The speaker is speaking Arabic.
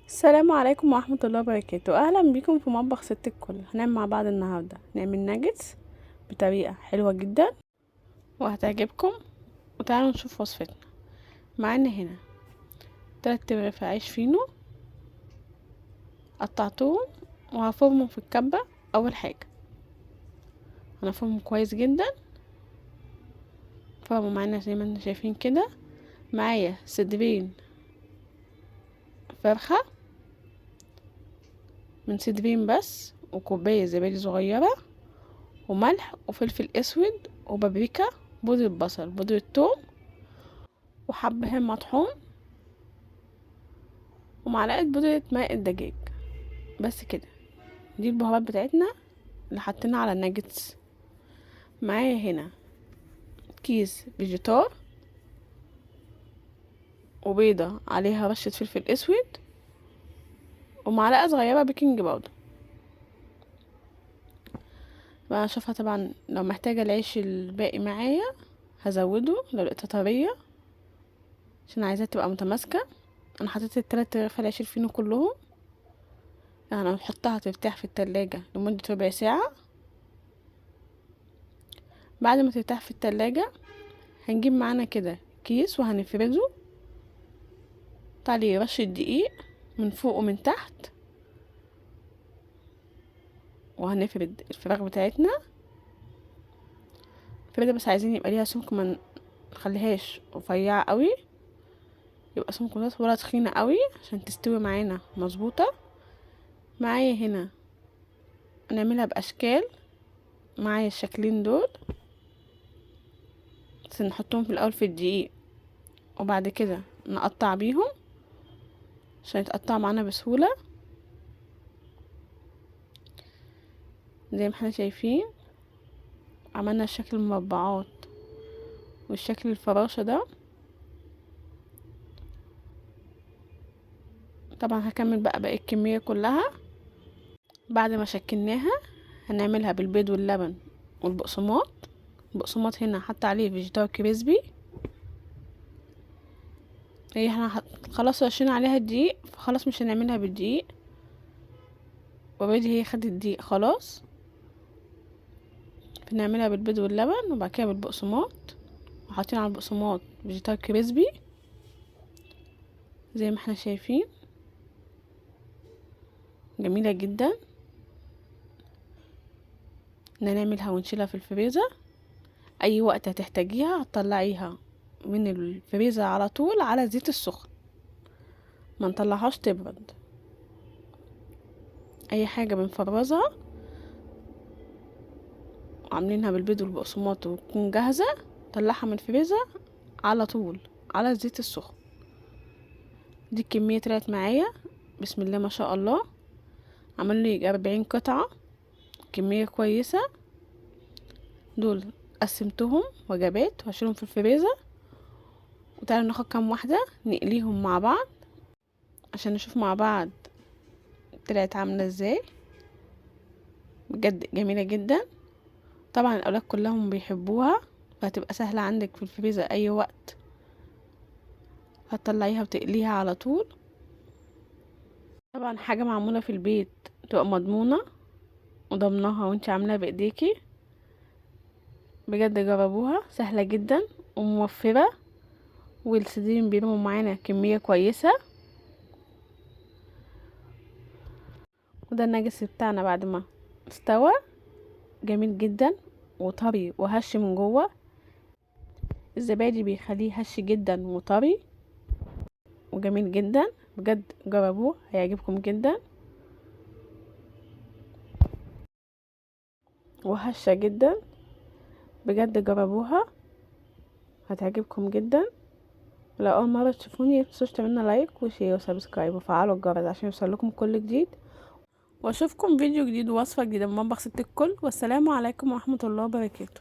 السلام عليكم ورحمة الله وبركاته. اهلا بكم في مطبخ ست الكل. هنعمل مع بعض النهاردة نعمل ناجتس بطريقة حلوة جدا وهتعجبكم. وتعالوا نشوف وصفتنا. معانا هنا 3 رغيف عيش فينو قطعتهم وهفرمهم في الكبة. اول حاجة هنفرمهم كويس جدا. فرموا معانا زي ما انتم شايفين كده. معايا صدرين فرخة من صدرين بس، وكوباية زبادي صغيرة، وملح وفلفل اسود وبابريكا، بودرة بصل، بودرة ثوم، وحبهان مطحون، ومعلقة بودرة ماء الدجاج. بس كده، دي البهارات بتاعتنا اللي حطينا على الناجتس. معايا هنا كيس فيجيتار، وبيضة عليها رشة فلفل اسود، ومعلقة صغيرة بيكنج باودر. بقى اشوفها طبعا لو محتاجة العيش الباقي معايا هزوده لو لقيتها طرية عشان عايزاها تبقى متماسكة. انا حطيت ال3 رغيف العيش الفينو كلهم. يعني هنحطها ترتاح في التلاجة لمدة ربع ساعة. بعد ما ترتاح في التلاجة هنجيب معانا كده كيس وهنفرده. عليه رشة دقيق من فوق ومن تحت، وهنفرد الفراخ بتاعتنا. نفردها بس عايزين يبقى ليها سمك، ما نخليهاش رفيعة قوي، يبقى سمك ولا تخينة قوي عشان تستوي معانا مظبوطة. معايا هنا نعملها باشكال. معايا الشكلين دول بس نحطهم في الاول في الدقيق، وبعد كده نقطع بيهم عشان يتقطع معانا بسهولة زي ما احنا شايفين. عملنا الشكل المربعات والشكل الفراشة ده. طبعا هكمل بقى باقي الكمية كلها. بعد ما شكلناها هنعملها بالبيض واللبن والبقسماط. البقسماط هنا حط عليه فيجيتار كريسبي. هي احنا خلاص رشينا عليها الدقيق، فخلاص مش هنعملها بالدقيق، وبعدين هي خدت الدقيق خلاص. بنعملها بالبيض واللبن وبعد كده بالبقسماط، وحاطين على البقسماط فيجيتار كريسبي زي ما احنا شايفين. جميلة جدا. نعملها ونشيلها في الفريزر. اي وقت هتحتاجيها هتطلعيها من الفريزر على طول على زيت السخن، ما نطلعهاش تبرد. اي حاجه بنفرزها وعاملينها بالبيض والبقسماط وتكون جاهزه، طلعها من الفريزر على طول على الزيت السخن. دي الكميه طلعت معايا بسم الله ما شاء الله. عملوا لي 40 قطعه، كميه كويسه. دول قسمتهم وجبات وهشيلهم في الفريزر. وتعالوا ناخد كام واحده نقليهم مع بعض عشان نشوف مع بعض طلعت عامله ازاي. بجد جميله جدا. طبعا الاولاد كلهم بيحبوها، فهتبقى سهله عندك في الفريزر اي وقت هتطلعيها وتقليها على طول. طبعا حاجه معموله في البيت تبقى مضمونه وضمناها وانت عاملاها بايديكي. بجد جربوها، سهله جدا وموفره، والصدرين بيرموا معانا كميه كويسه. وده النجس بتاعنا بعد ما استوى. جميل جدا وطري وهش من جوه. الزبادي بيخليه هش جدا وطري وجميل جدا. بجد جربوه هيعجبكم جدا، وهشة جدا. بجد جربوها هتعجبكم جدا. لو اول مره تشوفوني متنسوش تعملوا لايك وشير وسبسكرايب وفعلوا الجرس عشان يوصلكم كل جديد. واشوفكم فيديو جديد ووصفه جديده من مطبخ ست الكل. والسلام عليكم ورحمه الله وبركاته.